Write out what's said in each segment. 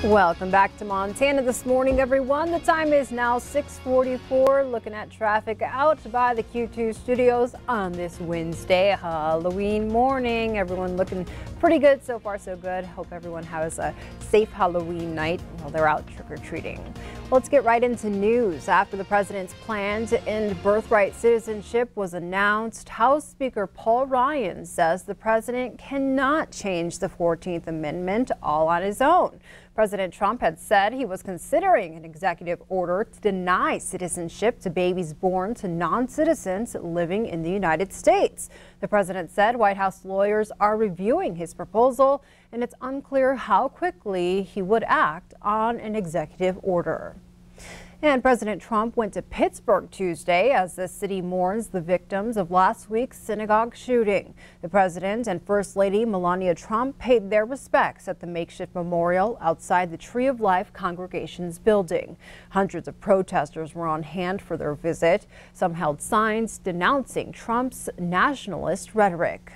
Welcome back to Montana this morning, everyone. The time is now 6:44. Looking at traffic out by the Q2 studios on this Wednesday, Halloween morning. Everyone looking pretty good so far, so good. Hope everyone has a safe Halloween night while they're out trick-or-treating. Let's get right into news. After the president's plan to end birthright citizenship was announced, House Speaker Paul Ryan says the president cannot change the 14th Amendment all on his own. President Trump had said he was considering an executive order to deny citizenship to babies born to non-citizens living in the United States. The president said White House lawyers are reviewing his proposal, and it's unclear how quickly he would act on an executive order. And President Trump went to Pittsburgh Tuesday as the city mourns the victims of last week's synagogue shooting. The president and First Lady Melania Trump paid their respects at the makeshift memorial outside the Tree of Life congregation's building. Hundreds of protesters were on hand for their visit. Some held signs denouncing Trump's nationalist rhetoric.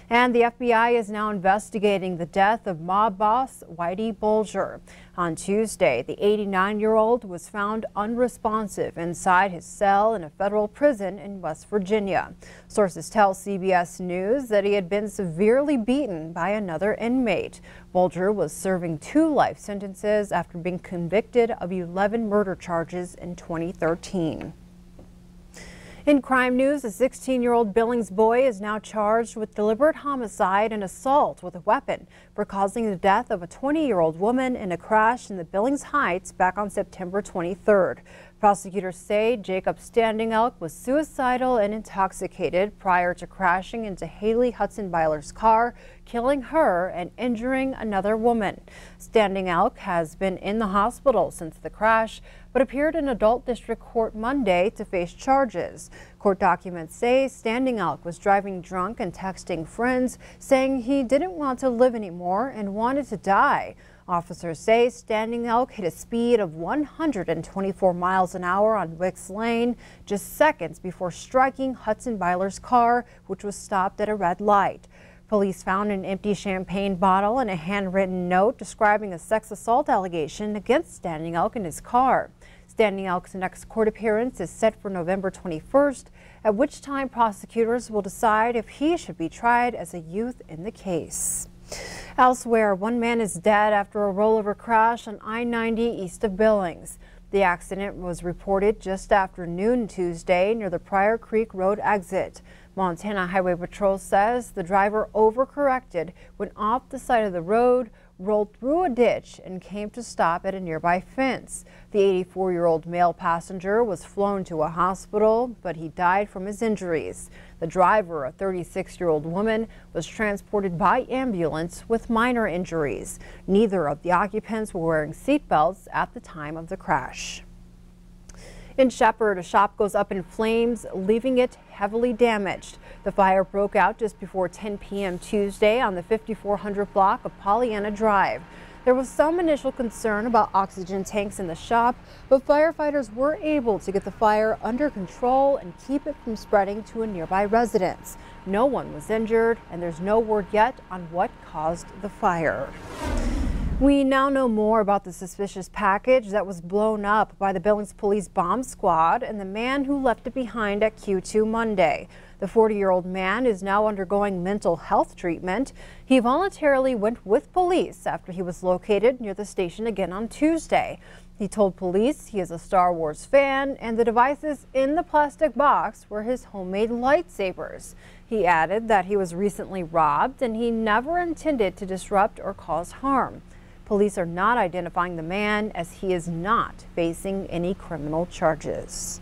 And the FBI is now investigating the death of mob boss Whitey Bulger. On Tuesday, the 89-year-old was found unresponsive inside his cell in a federal prison in West Virginia. Sources tell CBS News that he had been severely beaten by another inmate. Bulger was serving 2 life sentences after being convicted of 11 murder charges in 2013. In crime news, a 16-year-old Billings boy is now charged with deliberate homicide and assault with a weapon for causing the death of a 20-year-old woman in a crash in the Billings Heights back on September 23rd. Prosecutors say Jacob Standing Elk was suicidal and intoxicated prior to crashing into Haley Hudson-Byler's car, killing her and injuring another woman. Standing Elk has been in the hospital since the crash, but appeared in adult district court Monday to face charges. Court documents say Standing Elk was driving drunk and texting friends, saying he didn't want to live anymore and wanted to die. Officers say Standing Elk hit a speed of 124 miles an hour on Wicks Lane just seconds before striking Hudson-Byler's car, which was stopped at a red light. Police found an empty champagne bottle and a handwritten note describing a sex assault allegation against Standing Elk in his car. Standing Elk's next court appearance is set for November 21st, at which time prosecutors will decide if he should be tried as a youth in the case. Elsewhere, one man is dead after a rollover crash on I-90 east of Billings. The accident was reported just after noon Tuesday near the Pryor Creek Road exit. Montana Highway Patrol says the driver overcorrected, went off the side of the road, rolled through a ditch and came to stop at a nearby fence. The 84-year-old male passenger was flown to a hospital, but he died from his injuries. The driver, a 36-year-old woman, was transported by ambulance with minor injuries. Neither of the occupants were wearing seatbelts at the time of the crash. In Shepherd, a shop goes up in flames, leaving it heavily damaged. The fire broke out just before 10 p.m. Tuesday on the 5400 block of Pollyanna Drive. There was some initial concern about oxygen tanks in the shop, but firefighters were able to get the fire under control and keep it from spreading to a nearby residence. No one was injured, and there's no word yet on what caused the fire. We now know more about the suspicious package that was blown up by the Billings Police Bomb Squad and the man who left it behind at Q2 Monday. The 40-year-old man is now undergoing mental health treatment. He voluntarily went with police after he was located near the station again on Tuesday. He told police he is a Star Wars fan and the devices in the plastic box were his homemade lightsabers. He added that he was recently robbed and he never intended to disrupt or cause harm. Police are not identifying the man as he is not facing any criminal charges.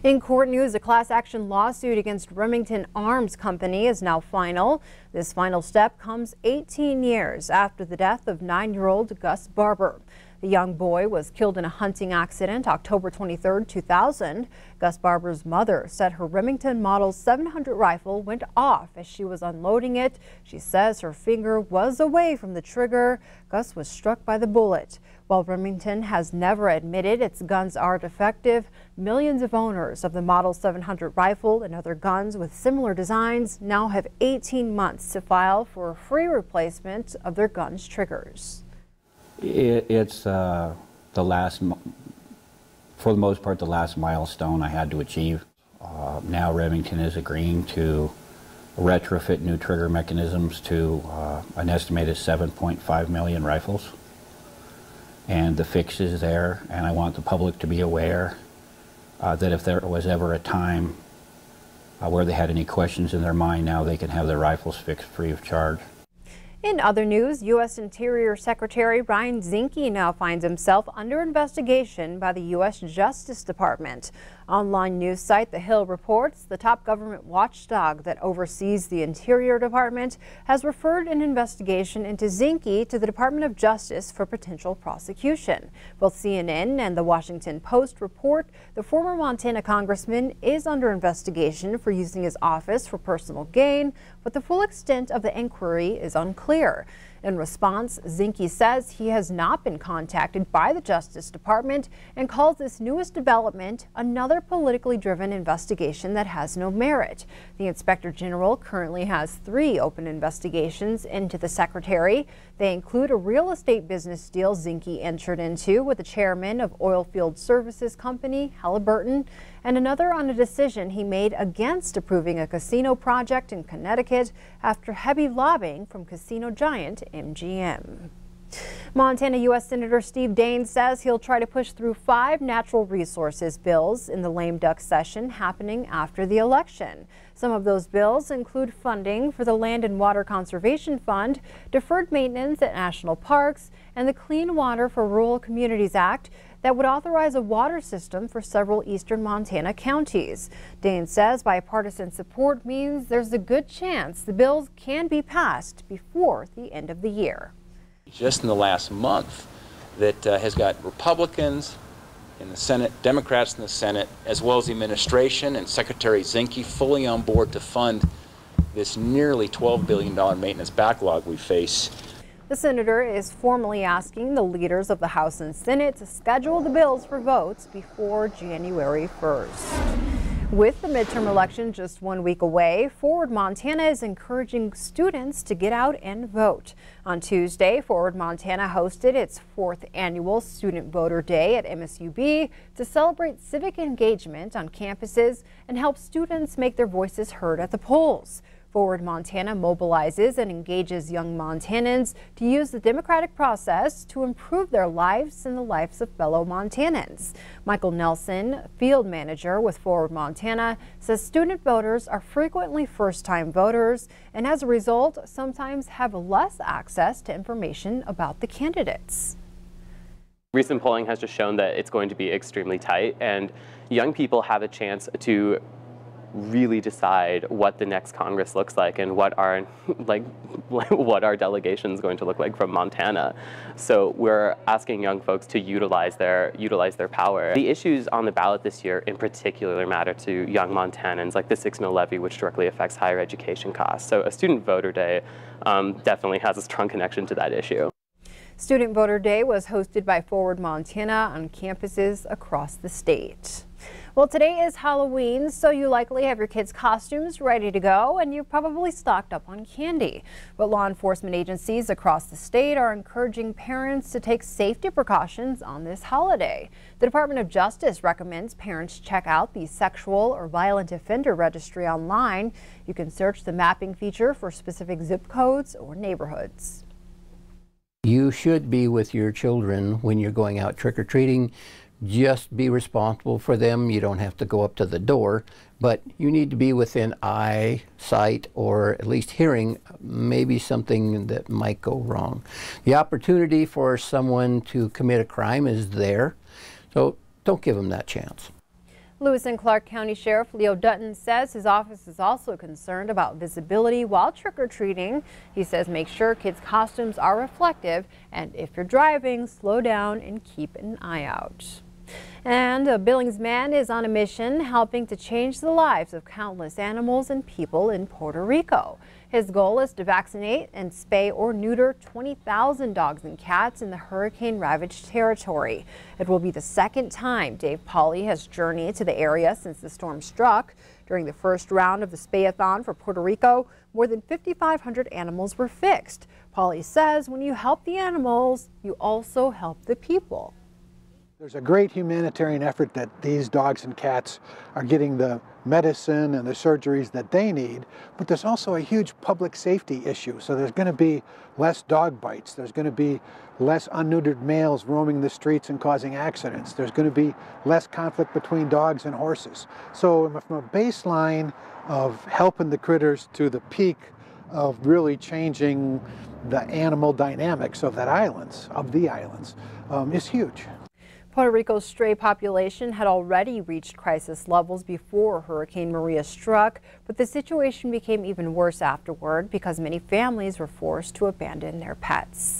In court news, a class action lawsuit against Remington Arms Company is now final. This final step comes 18 years after the death of 9-year-old Gus Barber. The young boy was killed in a hunting accident October 23, 2000. Gus Barber's mother said her Remington Model 700 rifle went off as she was unloading it. She says her finger was away from the trigger. Gus was struck by the bullet. While Remington has never admitted its guns are defective, millions of owners of the Model 700 rifle and other guns with similar designs now have 18 months to file for a free replacement of their guns' triggers. It's the last, for the most part, the last milestone I had to achieve. Now Remington is agreeing to retrofit new trigger mechanisms to an estimated 7.5 million rifles. And the fix is there, and I want the public to be aware that if there was ever a time where they had any questions in their mind, now they can have their rifles fixed free of charge. In other news, U.S. Interior Secretary Brian Zinke now finds himself under investigation by the U.S. Justice Department. Online news site The Hill reports the top government watchdog that oversees the Interior Department has referred an investigation into Zinke to the Department of Justice for potential prosecution. Both CNN and the Washington Post report the former Montana congressman is under investigation for using his office for personal gain, but the full extent of the inquiry is unclear. In response, Zinke says he has not been contacted by the Justice Department and calls this newest development another politically driven investigation that has no merit. The Inspector General currently has 3 open investigations into the Secretary. They include a real estate business deal Zinke entered into with the chairman of oilfield services company Halliburton, and another on a decision he made against approving a casino project in Connecticut after heavy lobbying from casino giant MTM. Montana U.S. Senator Steve Daines says he'll try to push through 5 natural resources bills in the lame duck session happening after the election. Some of those bills include funding for the Land and Water Conservation Fund, deferred maintenance at national parks, and the Clean Water for Rural Communities Act that would authorize a water system for several eastern Montana counties. Daines says bipartisan support means there's a good chance the bills can be passed before the end of the year. Just in the last month, that has got Republicans in the Senate, Democrats in the Senate, as well as the administration and Secretary Zinke fully on board to fund this nearly $12 billion maintenance backlog we face. The senator is formally asking the leaders of the House and Senate to schedule the bills for votes before January 1st. With the midterm election just 1 week away, Forward Montana is encouraging students to get out and vote. On Tuesday, Forward Montana hosted its 4th annual Student Voter Day at MSUB to celebrate civic engagement on campuses and help students make their voices heard at the polls. Forward Montana mobilizes and engages young Montanans to use the democratic process to improve their lives and the lives of fellow Montanans. Michael Nelson, field manager with Forward Montana, says student voters are frequently first-time voters and as a result sometimes have less access to information about the candidates. Recent polling has just shown that it's going to be extremely tight, and young people have a chance to really decide what the next Congress looks like and what our what our delegation is going to look like from Montana. So we're asking young folks to utilize their power. The issues on the ballot this year in particular matter to young Montanans, like the 6 mil levy, which directly affects higher education costs. So a Student Voter Day definitely has a strong connection to that issue. Student Voter Day was hosted by Forward Montana on campuses across the state. Well, today is Halloween, so you likely have your kids' costumes ready to go, and you've probably stocked up on candy. But law enforcement agencies across the state are encouraging parents to take safety precautions on this holiday. The Department of Justice recommends parents check out the Sexual or Violent Offender Registry online. You can search the mapping feature for specific zip codes or neighborhoods. You should be with your children when you're going out trick-or-treating. Just be responsible for them. You don't have to go up to the door, but you need to be within eyesight or at least hearing maybe something that might go wrong. The opportunity for someone to commit a crime is there, so don't give them that chance. Lewis and Clark County Sheriff Leo Dutton says his office is also concerned about visibility while trick-or-treating. He says make sure kids' costumes are reflective, and if you're driving, slow down and keep an eye out. And a Billings man is on a mission helping to change the lives of countless animals and people in Puerto Rico. His goal is to vaccinate and spay or neuter 20,000 dogs and cats in the hurricane-ravaged territory. It will be the second time Dave Pauly has journeyed to the area since the storm struck. During the first round of the spay-a-thon for Puerto Rico, more than 5,500 animals were fixed. Polly says when you help the animals, you also help the people. There's a great humanitarian effort that these dogs and cats are getting the medicine and the surgeries that they need, but there's also a huge public safety issue. So there's going to be less dog bites. There's going to be less unneutered males roaming the streets and causing accidents. There's going to be less conflict between dogs and horses. So from a baseline of helping the critters to the peak of really changing the animal dynamics of the islands, is huge. Puerto Rico's stray population had already reached crisis levels before Hurricane Maria struck, but the situation became even worse afterward because many families were forced to abandon their pets.